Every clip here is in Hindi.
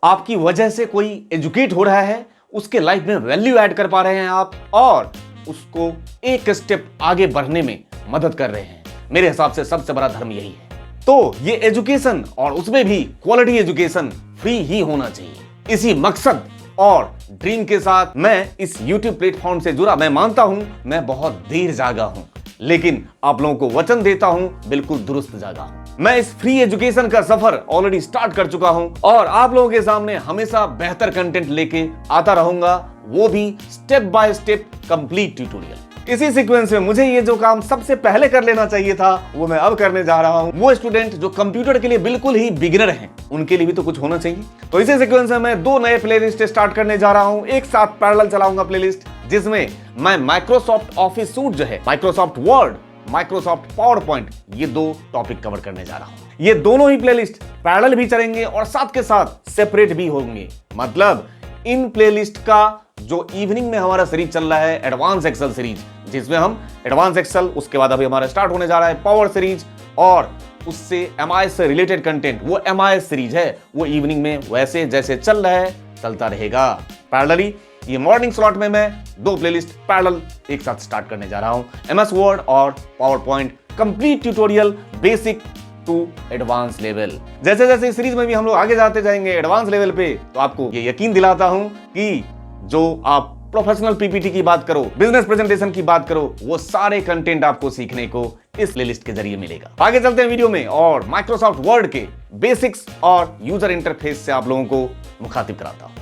आपकी वजह से कोई एजुकेट हो रहा है, उसके लाइफ में वैल्यू ऐड कर पा रहे हैं आप और उसको एक स्टेप आगे बढ़ने में मदद कर रहे हैं। मेरे हिसाब से सबसे बड़ा धर्म यही है। तो ये एजुकेशन और उसमें भी क्वालिटी एजुकेशन फ्री ही होना चाहिए। इसी मकसद और ड्रीम के साथ मैं इस YouTube प्लेटफॉर्म से जुड़ा। मैं मानता हूं मैं बहुत देर जागा हूं, लेकिन आप लोगों को वचन देता हूं बिल्कुल दुरुस्त जागा हूं। मैं इस फ्री एजुकेशन का सफर ऑलरेडी स्टार्ट कर चुका हूं और आप लोगों के सामने हमेशा बेहतर कंटेंट लेके आता रहूंगा, वो भी step by step complete tutorial. इसी सीक्वेंस में मुझे ये जो काम सबसे पहले कर लेना चाहिए था वो मैं अब करने जा रहा हूं। वो स्टूडेंट जो कंप्यूटर के लिए बिल्कुल ही बिगिनर हैं, उनके लिए भी तो कुछ होना चाहिए। तो इसी सीक्वेंस में मैं 2 नए प्लेलिस्ट स्टार्ट करने जा रहा हूं। एक साथ पैरेलल चलाऊंगा प्लेलिस्ट, जिसमें मैं माइक्रोसॉफ्ट ऑफिस सूट जो है, Microsoft Word, Microsoft power point, ये 2 टॉपिक कवर करने जा रहा हूं। ये दोनों ही प्लेलिस्ट पैरेलल भी चलेंगे और साथ के साथ सेपरेट भी होंगे। मतलब इन प्लेलिस्ट का जो इवनिंग में हमारा सीरीज चल रहा है एडवांस एक्सेल सीरीज, जिसमें हम एडवांस एक्सेल, उसके बाद अभी हमारा स्टार्ट होने जा रहा है पावर सीरीज और उससे एमआईएस से रिलेटेड कंटेंट, वो एमआईएस सीरीज है, वो इवनिंग में वैसे जैसे चल रहा है चलता रहेगा पैरेलली। ये मॉर्निंग स्लॉट में मैं 2 प्लेलिस्ट पैरेलल एक साथ स्टार्ट करने जा रहा हूं, एमएस वर्ड और PowerPoint complete tutorial basic to advance level. जैसे जैसे इस सीरीज में भी हम लोग आगे जाते जाएंगे एडवांस लेवल पे, तो आपको ये यकीन दिलाता हूं कि जो आप प्रोफेशनल पीपीटी की बात करो, बिजनेस प्रेजेंटेशन की बात करो, वो सारे कंटेंट आपको सीखने को इस प्लेलिस्ट के जरिए मिलेगा। आगे चलते हैं वीडियो में और माइक्रोसॉफ्ट वर्ड के बेसिक्स और यूजर इंटरफेस से आप लोगों को मुखातिब कराता हूं।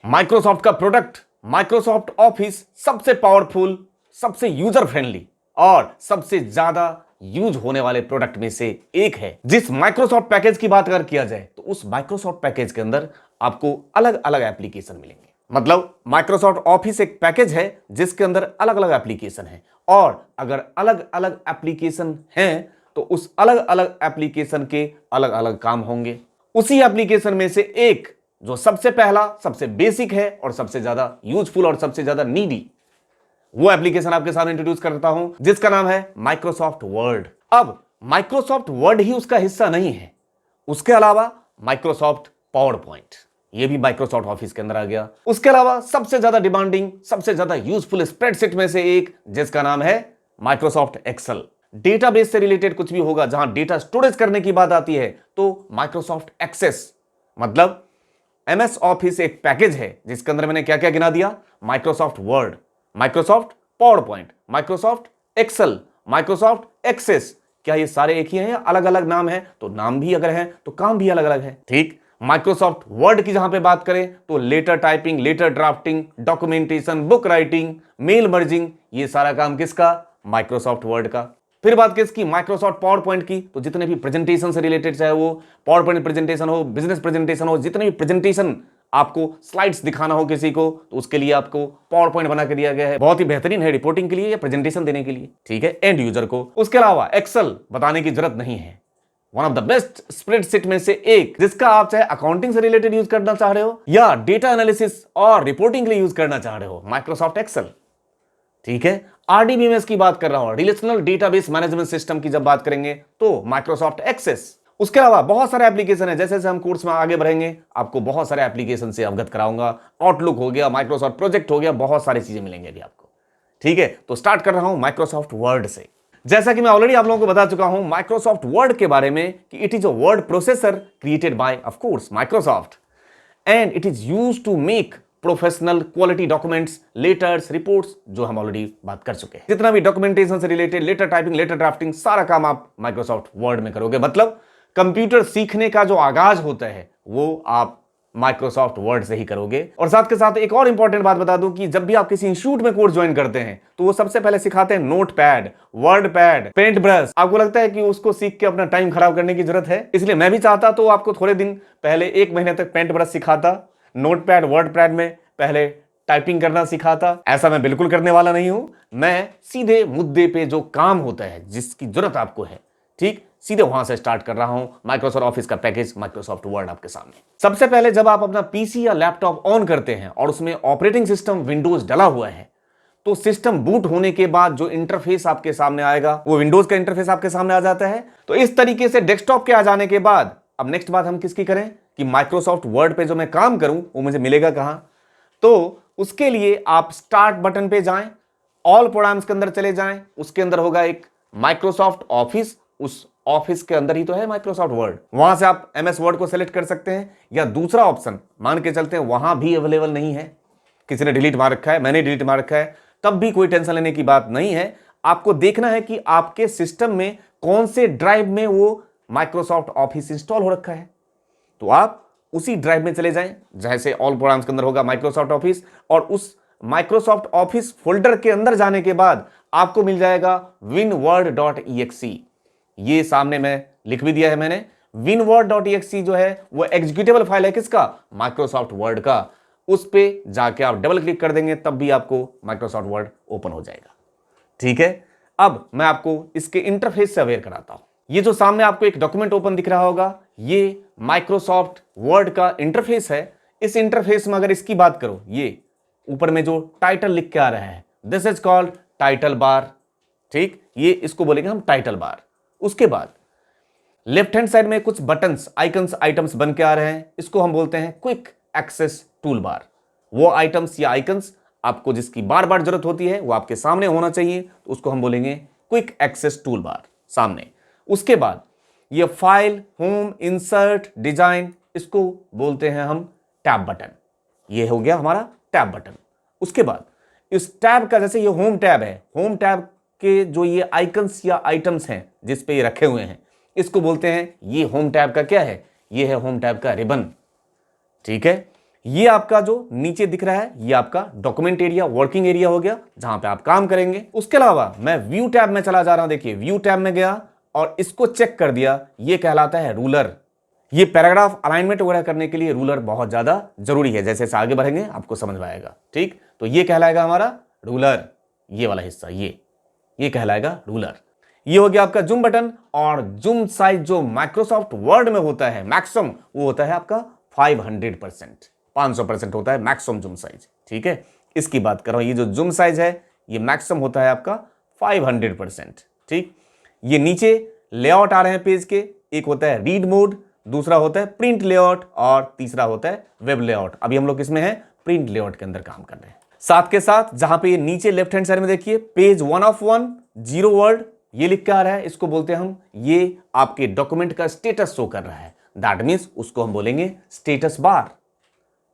माइक्रोसॉफ्ट का प्रोडक्ट माइक्रोसॉफ्ट ऑफिस सबसे पावरफुल, सबसे यूजर फ्रेंडली और सबसे ज्यादा यूज होने वाले प्रोडक्ट में से एक है। जिस माइक्रोसॉफ्ट पैकेज की बात अगर किया जाए तो उस माइक्रोसॉफ्ट पैकेज के अंदर आपको अलग अलग एप्लीकेशन मिलेंगे। मतलब माइक्रोसॉफ्ट ऑफिस एक पैकेज है जिसके अंदर अलग अलग एप्लीकेशन है और अगर अलग अलग एप्लीकेशन हैं तो उस अलग अलग एप्लीकेशन के अलग अलग काम होंगे। उसी एप्लीकेशन में से एक जो सबसे पहला, सबसे बेसिक है और सबसे ज्यादा यूजफुल और सबसे ज्यादा नीडी, वो एप्लीकेशन आपके सामने इंट्रोड्यूस करता हूं जिसका नाम है माइक्रोसॉफ्ट वर्ड। अब माइक्रोसॉफ्ट वर्ड ही उसका हिस्सा नहीं है, उसके अलावा माइक्रोसॉफ्ट पावर पॉइंट, ये भी माइक्रोसॉफ्ट ऑफिस के अंदर आ गया। उसके अलावा सबसे ज्यादा डिमांडिंग, सबसे ज्यादा यूजफुल स्प्रेडशीट में से एक जिसका नाम है माइक्रोसॉफ्ट एक्सेल। डेटाबेस से रिलेटेड कुछ भी होगा, जहां डेटा स्टोरेज करने की बात आती है तो माइक्रोसॉफ्ट एक्सेस। मतलब एमएस ऑफिस एक पैकेज है जिसके अंदर मैंने क्या क्या गिना दिया, Microsoft Word, Microsoft PowerPoint, Microsoft Excel, Microsoft Access. क्या ये सारे एक ही हैं या अलग अलग नाम है? तो नाम भी अगर है तो काम भी अलग अलग है। ठीक, माइक्रोसॉफ्ट वर्ड की जहां पे बात करें तो letter typing, letter drafting, documentation, book writing, mail merging, ये सारा काम किसका? माइक्रोसॉफ्ट वर्ड का। फिर बात किसकी? माइक्रोसॉफ्ट पावर पॉइंट की। तो जितने भी प्रेजेंटेशन से रिलेटेड, चाहे वो पावर पॉइंट प्रेजेंटेशन हो, बिजनेस प्रेजेंटेशन हो, जितने भी प्रेजेंटेशन आपको स्लाइड्स दिखाना हो किसी को, तो उसके लिए आपको पावर पॉइंट बना के दिया गया है। बहुत ही बेहतरीन है रिपोर्टिंग के लिए या प्रेजेंटेशन देने के लिए, ठीक है, एंड यूजर को। उसके अलावा एक्सेल बताने की जरूरत नहीं है, one of the best spreadsheet में से एक, जिसका आप चाहे अकाउंटिंग से रिलेटेड यूज करना चाह रहे हो या डेटा एनालिसिस और रिपोर्टिंग के लिए यूज करना चाह रहे हो, माइक्रोसॉफ्ट एक्सेल। ठीक है, आरडीबीएमएस की बात कर रहा हूं, रिलेशनल डेटाबेस मैनेजमेंट सिस्टम की जब बात करेंगे तो माइक्रोसॉफ्ट एक्सेस। उसके अलावा बहुत सारे एप्लीकेशन है, जैसे जैसे हम कोर्स में आगे बढ़ेंगे आपको बहुत सारे एप्लीकेशन से अवगत कराऊंगा। आउटलुक हो गया, माइक्रोसॉफ्ट प्रोजेक्ट हो गया, बहुत सारी चीजें मिलेंगी अभी आपको। ठीक है, तो स्टार्ट कर रहा हूं माइक्रोसॉफ्ट वर्ड से। जैसा कि मैं ऑलरेडी आप लोगों को बता चुका हूं माइक्रोसॉफ्ट वर्ड के बारे में कि it is a word processor created by of course Microsoft and it is used to make professional quality documents, letters, reports, जो हम ऑलरेडी बात कर चुके हैं। जितना भी डॉक्यूमेंटेशन से related, letter typing, letter drafting, सारा काम आप माइक्रोसॉफ्ट वर्ड में करोगे। मतलब कंप्यूटर सीखने का जो आगाज होता है वो आप माइक्रोसॉफ्ट वर्ड से ही करोगे। और साथ के साथ एक और इंपॉर्टेंट बात बता दूं कि जब भी आप किसी इंस्टीट्यूट में कोर्स ज्वाइन करते हैं तो वो सबसे पहले सिखाते हैं Notepad, WordPad, Paintbrush. आपको लगता है कि उसको सीख के अपना टाइम खराब करने की जरूरत है? इसलिए मैं भी चाहता तो आपको थोड़े दिन पहले 1 महीने तक पेंट ब्रश सिखाता, नोट पैड, वर्ड पैड में पहले टाइपिंग करना सिखाता। ऐसा मैं बिल्कुल करने वाला नहीं हूं। मैं सीधे मुद्दे पे जो काम होता है, जिसकी जरूरत आपको है, ठीक, सीधे वहां से स्टार्ट कर रहा हूं। माइक्रोसॉफ्ट ऑफिस का पैकेज माइक्रोसॉफ्ट वर्ड आपके सामने। सबसे पहले जब आप अपना पीसी या लैपटॉप ऑन करते हैं और उसमें ऑपरेटिंग सिस्टम विंडोज डला हुआ है तो सिस्टम बूट होने के बाद जो इंटरफेस आपके सामने आएगा वो विंडोज का इंटरफेस आपके सामने आ जाता है। तो इस तरीके से डेस्कटॉप के आ जाने के बाद अब नेक्स्ट बात हम किसकी करें कि माइक्रोसॉफ्ट वर्ड पे जो मैं काम करूं वो मुझे मिलेगा कहां। तो उसके लिए आप स्टार्ट बटन पे जाएं, ऑल प्रोग्राम्स के अंदर चले जाएं, उसके अंदर होगा एक माइक्रोसॉफ्ट ऑफिस, उस ऑफिस के अंदर ही तो है माइक्रोसॉफ्ट वर्ड। वहां से आप एमएस वर्ड को सेलेक्ट कर सकते हैं, या दूसरा ऑप्शन मान के चलते हैं वहां भी अवेलेबल नहीं है, किसी ने डिलीट मार रखा है, मैंने डिलीट मार रखा है, तब भी कोई टेंशन लेने की बात नहीं है। आपको देखना है कि आपके सिस्टम में कौन से ड्राइव में वो माइक्रोसॉफ्ट ऑफिस इंस्टॉल हो रखा है। तो आप उसी ड्राइव में चले जाएं जैसे ऑल प्रोग्राम्स के अंदर होगा माइक्रोसॉफ्ट ऑफिस, और उस माइक्रोसॉफ्ट ऑफिस फोल्डर के अंदर जाने के बाद आपको मिल जाएगा winword.exe। ये सामने में लिख भी दिया है मैंने। winword.exe जो है वो एग्जीक्यूटेबल फाइल है किसका, माइक्रोसॉफ्ट वर्ड का। उस पे जाके आप डबल क्लिक कर देंगे तब भी आपको माइक्रोसॉफ्ट वर्ड ओपन हो जाएगा। ठीक है, अब मैं आपको इसके इंटरफेस से अवेयर कराता हूं। ये जो सामने आपको एक डॉक्यूमेंट ओपन दिख रहा होगा, ये माइक्रोसॉफ्ट वर्ड का इंटरफेस है। इस इंटरफेस में अगर इसकी बात करो, ये ऊपर में जो टाइटल लिख के आ रहा है, this is called title bar. ठीक, ये इसको बोलेंगे हम टाइटल बार। उसके बाद लेफ्ट हैंड साइड में कुछ बटन्स, आइकन्स, आइटम्स बन के आ रहे हैं, इसको हम बोलते हैं क्विक एक्सेस टूल बार। वो आइटम्स या आइकन्स आपको जिसकी बार बार जरूरत होती है वो आपके सामने होना चाहिए, तो उसको हम बोलेंगे क्विक एक्सेस टूल बार सामने। उसके बाद ये फाइल, होम, इंसर्ट, डिजाइन, इसको बोलते हैं हम टैब बटन। ये हो गया हमारा टैब बटन। उसके बाद इस टैब का, जैसे ये होम टैब है, होम टैब के जो ये आइकन्स या आइटम्स हैं जिस पे ये रखे हुए हैं, इसको बोलते हैं, ये होम टैब का क्या है, ये है होम टैब का रिबन। ठीक है, ये आपका जो नीचे दिख रहा है ये आपका डॉक्यूमेंट एरिया, वर्किंग एरिया हो गया जहां पे आप काम करेंगे। उसके अलावा मैं व्यू टैब में चला जा रहा हूं। देखिए व्यू टैब में गया और इसको चेक कर दिया, ये कहलाता है रूलर। ये पैराग्राफ अलाइनमेंट वगैरह करने के लिए रूलर बहुत ज्यादा जरूरी है, जैसे जैसे आगे बढ़ेंगे आपको समझ में आएगा। ठीक, तो ये कहलाएगा हमारा रूलर, ये वाला हिस्सा, ये कहलाएगा रूलर। ये हो गया आपका जूम बटन। और जूम साइज जो माइक्रोसॉफ्ट वर्ड में होता है मैक्सिमम, वो होता है आपका 500%, 500% होता है मैक्सिमम जूम साइज। ठीक है, इसकी बात कर रहा हूं, ये जो जूम साइज है ये मैक्सिमम होता है आपका 500%। ठीक, ये नीचे लेआउट आ रहे हैं पेज के, एक होता है रीड मोड, दूसरा होता है प्रिंट लेआउट, और तीसरा होता है वेब लेआउट। अभी हम लोग किसमें हैं, प्रिंट लेआउट के अंदर काम कर रहे हैं। साथ के साथ जहां पे ये नीचे लेफ्ट हैंड साइड में देखिए पेज 1 of 1 0 वर्ड ये लिख के आ रहा है, इसको बोलते हैं हम, ये आपके डॉक्यूमेंट का स्टेटस शो कर रहा है, दैट मींस उसको हम बोलेंगे स्टेटस बार।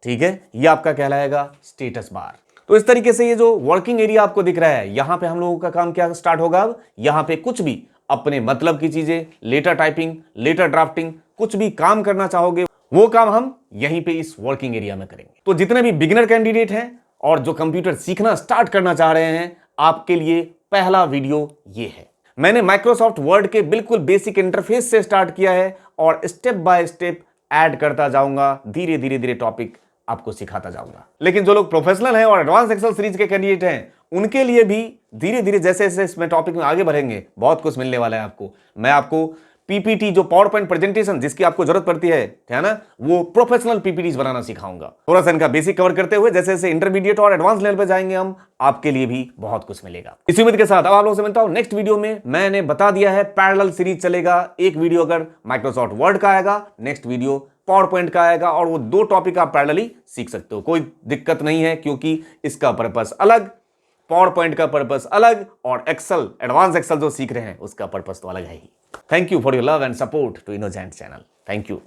ठीक है, ये आपका कहलाएगा स्टेटस बार। तो इस तरीके से ये जो वर्किंग एरिया आपको दिख रहा है, यहां पे हम लोगों का काम क्या स्टार्ट होगा। अब यहां पे कुछ भी अपने मतलब की चीजें, लेटर टाइपिंग, लेटर ड्राफ्टिंग, कुछ भी काम करना चाहोगे वो काम हम यहीं पे इस वर्किंग एरिया में करेंगे। तो जितने भी बिगिनर कैंडिडेट हैं और जो कंप्यूटर सीखना स्टार्ट करना चाह रहे हैं, आपके लिए पहला वीडियो ये है। मैंने माइक्रोसॉफ्ट वर्ड के बिल्कुल बेसिक इंटरफेस से स्टार्ट किया है और स्टेप बाय स्टेप ऐड करता जाऊंगा, धीरे धीरे धीरे टॉपिक आपको सिखाता जाऊंगा। लेकिन जो लोग प्रोफेशनल हैं और एडवांस एक्सेल सीरीज के कैंडिडेट हैं, उनके लिए भी धीरे धीरे जैसे जैसे इसमें टॉपिक में आगे बढ़ेंगे बहुत कुछ मिलने वाला है आपको। मैं आपको पीपीटी, जो पावर पॉइंट प्रेजेंटेशन जिसकी आपको जरूरत पड़ती है ना, वो प्रोफेशनल पीपीटीज बनाना सिखाऊंगा। थोड़ा सा इनका बेसिक कवर करते हुए जैसे जैसे इंटरमीडिएट और एडवांस लेवल पे जाएंगे हम, आपके लिए भी बहुत कुछ मिलेगा। इसी उम्मीद के साथ अब आप लोगों से मिलता हूं नेक्स्ट वीडियो में। मैंने बता दिया है पैरेलल सीरीज चलेगा, एक वीडियो अगर माइक्रोसॉफ्ट वर्ड का आएगा, नेक्स्ट वीडियो पावर पॉइंट का आएगा, और वो 2 टॉपिक आप पैरेलली सीख सकते हो, कोई दिक्कत नहीं है, क्योंकि इसका पर्पस अलग, पावर पॉइंट का पर्पस अलग, और एक्सेल, एडवांस एक्सेल जो सीख रहे हैं उसका पर्पस तो अलग है ही। Thank you for your love and support to इनोजेंट चैनल। Thank you.